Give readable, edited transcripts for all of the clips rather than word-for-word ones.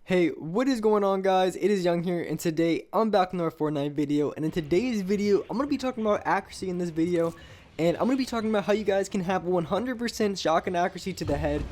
Hey, what is going on, guys? It is Young here, and today I'm back with another Fortnite video. And in today's video, I'm going to be talking about accuracy in this video, and I'm going to be talking about how you guys can have 100% shotgun accuracy to the head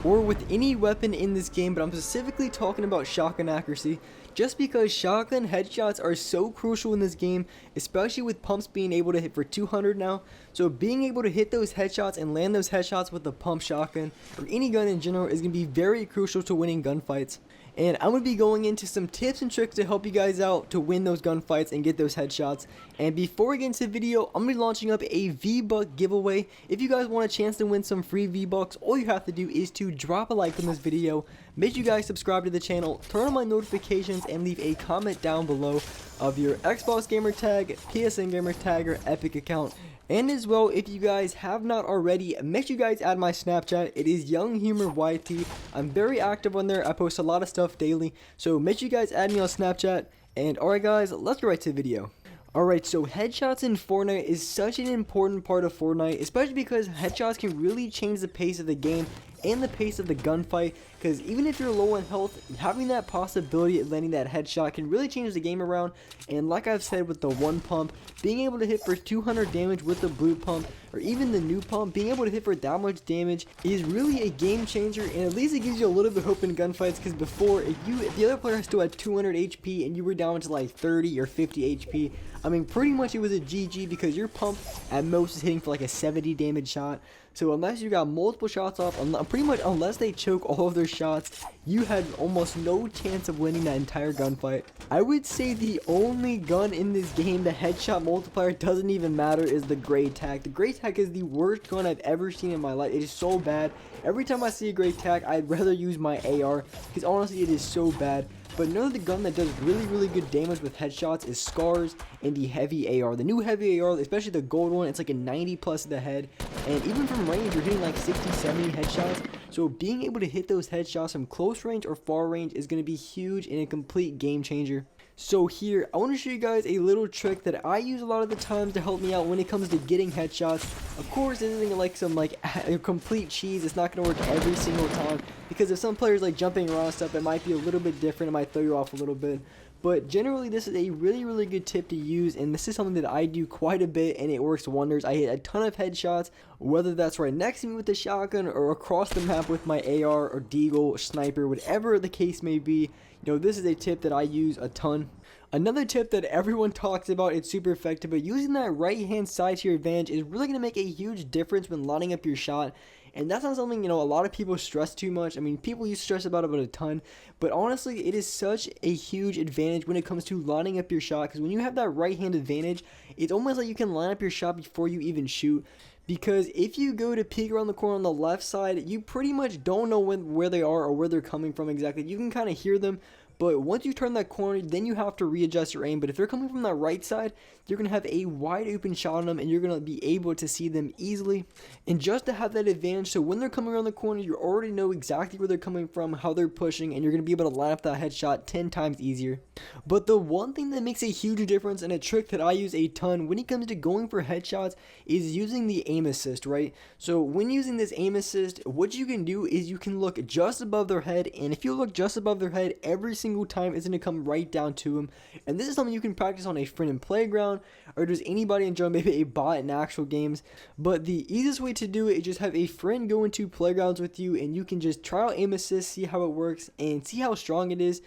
or with any weapon in this game, but I'm specifically talking about shotgun accuracy just because shotgun headshots are so crucial in this game, especially with pumps being able to hit for 200 now. So being able to hit those headshots and land those headshots with the pump shotgun or any gun in general is going to be very crucial to winning gunfights. And I'm going to be going into some tips and tricks to help you guys out to win those gunfights and get those headshots. And before we get into the video, I'm going to be launching up a V-Buck giveaway. If you guys want a chance to win some free V-Bucks, all you have to do is to drop a like on this video, make sure you guys subscribe to the channel, turn on my notifications, and leave a comment down below of your Xbox gamer tag, PSN gamer tag, or Epic account. And as well, if you guys have not already, make sure you guys add my Snapchat. It is YoungHumorYT. I'm very active on there. I post a lot of stuff daily. So make sure you guys add me on Snapchat. And alright guys, let's get right to the video. Alright, so headshots in Fortnite is such an important part of Fortnite, especially because headshots can really change the pace of the game and the pace of the gunfight, because even if you're low on health, having that possibility of landing that headshot can really change the game around. And like I've said with the one pump, being able to hit for 200 damage with the blue pump, or even the new pump, being able to hit for that much damage is really a game changer, and at least it gives you a little bit of hope in gunfights, because before, if the other player still had 200 HP and you were down to like 30 or 50 HP, I mean, pretty much it was a GG, because your pump at most is hitting for like a 70 damage shot. So unless you got multiple shots off, pretty much unless they choke all of their shots, you had almost no chance of winning that entire gunfight. I would say the only gun in this game, the headshot multiplier, doesn't even matter, is the gray tag. The gray tag is the worst gun I've ever seen in my life. It is so bad. Every time I see a gray tag, I'd rather use my AR, because honestly it is so bad. But another gun that does really good damage with headshots is Scars and the heavy AR. The new heavy AR, especially the gold one, it's like a 90 plus to the head. And even from range, you're hitting like 60, 70 headshots. So being able to hit those headshots from close range or far range is going to be huge and a complete game changer. So here, I want to show you guys a little trick that I use a lot of the times to help me out when it comes to getting headshots. Of course, this isn't like some complete cheese. It's not going to work every single time, because if some players like jumping around and stuff, it might be a little bit different. It might throw you off a little bit. But generally, this is a really good tip to use, and this is something that I do quite a bit, and it works wonders. I hit a ton of headshots, whether that's right next to me with the shotgun or across the map with my AR or deagle or sniper, whatever the case may be. You know, this is a tip that I use a ton. Another tip that everyone talks about, it's super effective, but using that right hand side to your advantage is really going to make a huge difference when lining up your shot. And that's not something, you know, a lot of people stress too much. I mean, people used to stress about it a ton, but honestly, it is such a huge advantage when it comes to lining up your shot, because when you have that right hand advantage, it's almost like you can line up your shot before you even shoot. Because if you go to peek around the corner on the left side, you pretty much don't know where they are or where they're coming from exactly. You can kind of hear them, but once you turn that corner, then you have to readjust your aim. But if they're coming from that right side, you're going to have a wide open shot on them, and you're going to be able to see them easily. And just to have that advantage, so when they're coming around the corner, you already know exactly where they're coming from, how they're pushing, and you're going to be able to line up that headshot 10 times easier. But the one thing that makes a huge difference, and a trick that I use a ton when it comes to going for headshots, is using the aim assist, right? So when using this aim assist, what you can do is you can look just above their head, and if you look just above their head, every single time it's going to come right down to them. And this is something you can practice on a friend in Playground, or just anybody enjoy, maybe a bot in actual games. But the easiest way to do it is just have a friend go into Playgrounds with you, and you can just try out aim assist, see how it works, and see how strong it is.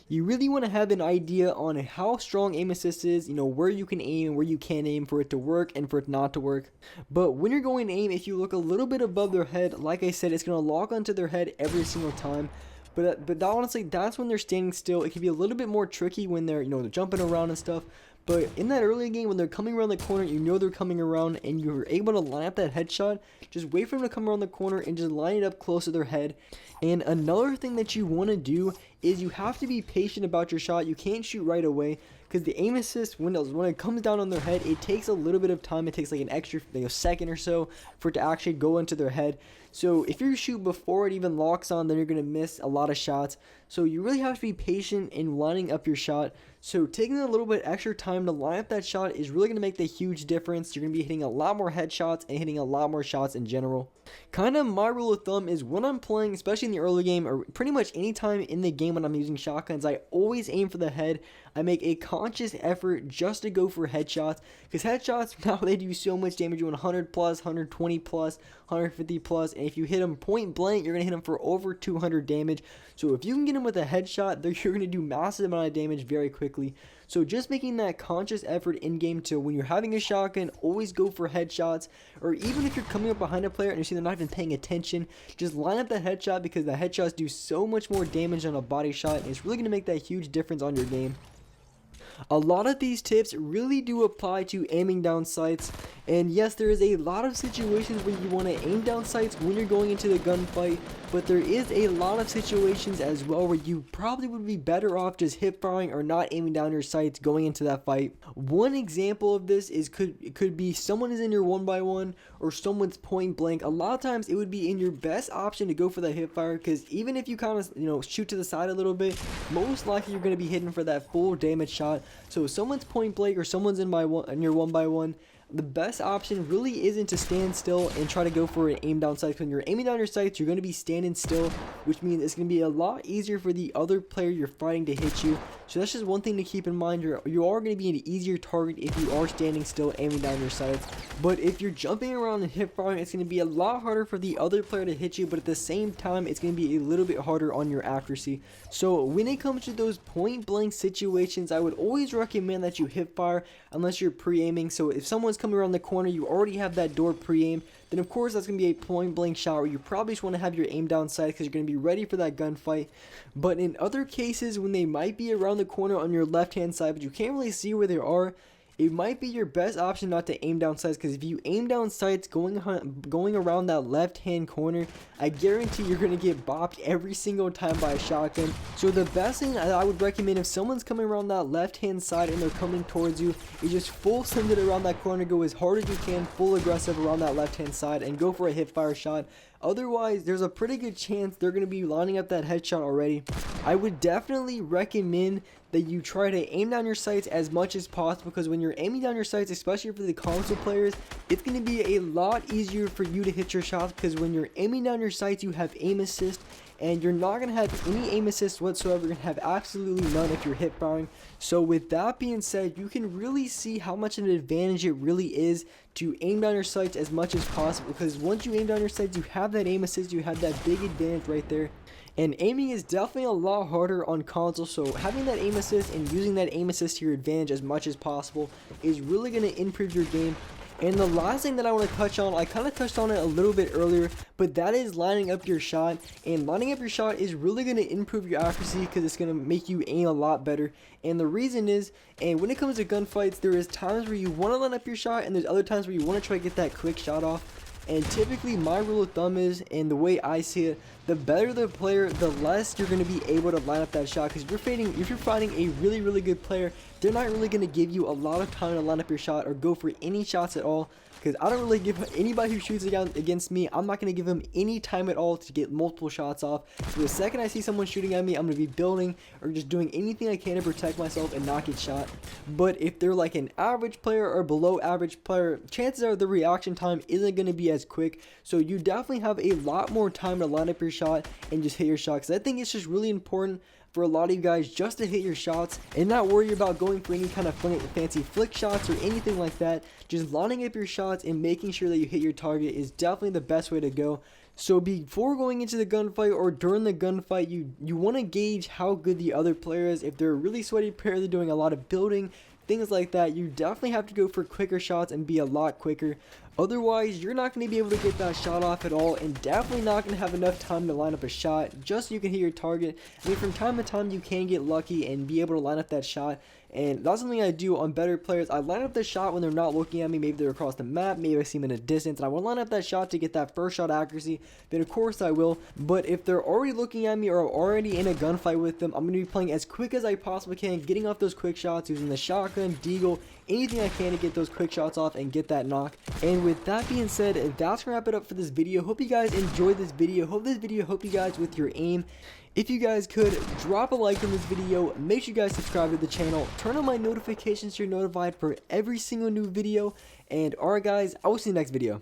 You really want to have an idea on how strong aim assist is, you know, where you can aim, where you can't aim, for it to work and for it not to work. But when you're going to aim, if you look a little bit above their head, like I said, it's going to lock onto their head every single time. But honestly, that's when they're standing still. It can be a little bit more tricky when they're, you know, they're jumping around and stuff. But in that early game, when they're coming around the corner, you know they're coming around, and you're able to line up that headshot. Just wait for them to come around the corner and just line it up close to their head. And another thing that you want to do is you have to be patient about your shot. You can't shoot right away, because the aim assist, when it comes down on their head, it takes a little bit of time. It takes like an extra second or so for it to actually go into their head. So if you shoot before it even locks on, then you're going to miss a lot of shots. So you really have to be patient in lining up your shot. So taking a little bit extra time to line up that shot is really going to make the huge difference. You're going to be hitting a lot more headshots and hitting a lot more shots in general. Kind of my rule of thumb is when I'm playing, especially in the early game or pretty much any time in the game when I'm using shotguns, I always aim for the head. I make a conscious effort just to go for headshots, because headshots now they do so much damage. 100 plus, 120 plus, 150 plus, and if you hit them point blank, you're going to hit them for over 200 damage. So if you can get them with a headshot, you're going to do massive amount of damage very quickly. So just making that conscious effort in game to when you're having a shotgun, always go for headshots, or even if you're coming up behind a player and you see they're not even paying attention, just line up that headshot, because the headshots do so much more damage than a body shot, and it's really going to make that huge difference on your game. A lot of these tips really do apply to aiming down sights, and yes, there is a lot of situations where you want to aim down sights when you're going into the gunfight, but there is a lot of situations as well where you probably would be better off just hip firing or not aiming down your sights going into that fight. One example of this is could be someone is in your 1x1 or someone's point blank. A lot of times it would be in your best option to go for that hip fire, because even if you kind of shoot to the side a little bit, most likely you're going to be hitting for that full damage shot. So if someone's point blank or someone's in your 1x1, the best option really isn't to stand still and try to go for an aim down sight. When you're aiming down your sights, you're going to be standing still, which means it's going to be a lot easier for the other player you're fighting to hit you. So that's just one thing to keep in mind. You are going to be an easier target if you are standing still aiming down your sights. But if you're jumping around and hip firing, it's going to be a lot harder for the other player to hit you, but at the same time, it's going to be a little bit harder on your accuracy. So when it comes to those point blank situations, I would always recommend that you hip fire unless you're pre-aiming. So if someone's coming around the corner, you already have that door pre-aimed, then of course that's going to be a point blank shot where you probably just want to have your aim down sight, because you're going to be ready for that gunfight. But in other cases, when they might be around the corner on your left hand side but you can't really see where they are, it might be your best option not to aim down sights, because if you aim down sights going around that left hand corner, I guarantee you're going to get bopped every single time by a shotgun. So the best thing I would recommend, if someone's coming around that left hand side and they're coming towards you, is just full send it around that corner, go as hard as you can, full aggressive around that left hand side, and go for a hip fire shot. Otherwise, there's a pretty good chance they're going to be lining up that headshot already. I would definitely recommend that you try to aim down your sights as much as possible, because when you're aiming down your sights, especially for the console players, it's going to be a lot easier for you to hit your shots, because when you're aiming down your sights, you have aim assist, and you're not going to have any aim assist whatsoever. You're going to have absolutely none if you're hip firing. So with that being said, you can really see how much of an advantage it really is to aim down your sights as much as possible, because once you aim down your sights, you have that aim assist, you have that big advantage right there. And aiming is definitely a lot harder on console, so having that aim assist and using that aim assist to your advantage as much as possible is really going to improve your game. And the last thing that I want to touch on, I kind of touched on it a little bit earlier, but that is lining up your shot. And lining up your shot is really going to improve your accuracy, because it's going to make you aim a lot better. And the reason is, and when it comes to gunfights, there is times where you want to line up your shot, and there's other times where you want to try to get that quick shot off. And typically my rule of thumb is, and the way I see it, the better the player, the less you're going to be able to line up that shot. Because if you're fighting a really good player, they're not really going to give you a lot of time to line up your shot or go for any shots at all. Because I don't really give anybody who shoots against me, I'm not going to give them any time at all to get multiple shots off. So the second I see someone shooting at me, I'm going to be building or just doing anything I can to protect myself and not get shot. But if they're like an average player or below average player, chances are the reaction time isn't going to be as quick. So you definitely have a lot more time to line up your shot and just hit your shot. Because I think it's just really important for a lot of you guys just to hit your shots and not worry about going for any kind of fancy flick shots or anything like that. Just lining up your shots and making sure that you hit your target is definitely the best way to go. So before going into the gunfight or during the gunfight, you want to gauge how good the other player is. If they're a really sweaty player, they're doing a lot of building, things like that, you definitely have to go for quicker shots and be a lot quicker. Otherwise, you're not going to be able to get that shot off at all, and definitely not going to have enough time to line up a shot just so you can hit your target. I mean, from time to time, you can get lucky and be able to line up that shot. And that's something I do on better players. I line up the shot when they're not looking at me. Maybe they're across the map. Maybe I see them in a distance. And I want to line up that shot to get that first shot accuracy. Then, of course, I will. But if they're already looking at me or already in a gunfight with them, I'm going to be playing as quick as I possibly can, getting off those quick shots, using the shotgun, deagle, anything I can to get those quick shots off and get that knock. And with that being said, that's gonna wrap it up for this video. Hope you guys enjoyed this video. Hope this video helped you guys with your aim. If you guys could drop a like in this video, make sure you guys subscribe to the channel, turn on my notifications so you're notified for every single new video, and alright guys, I will see you next video.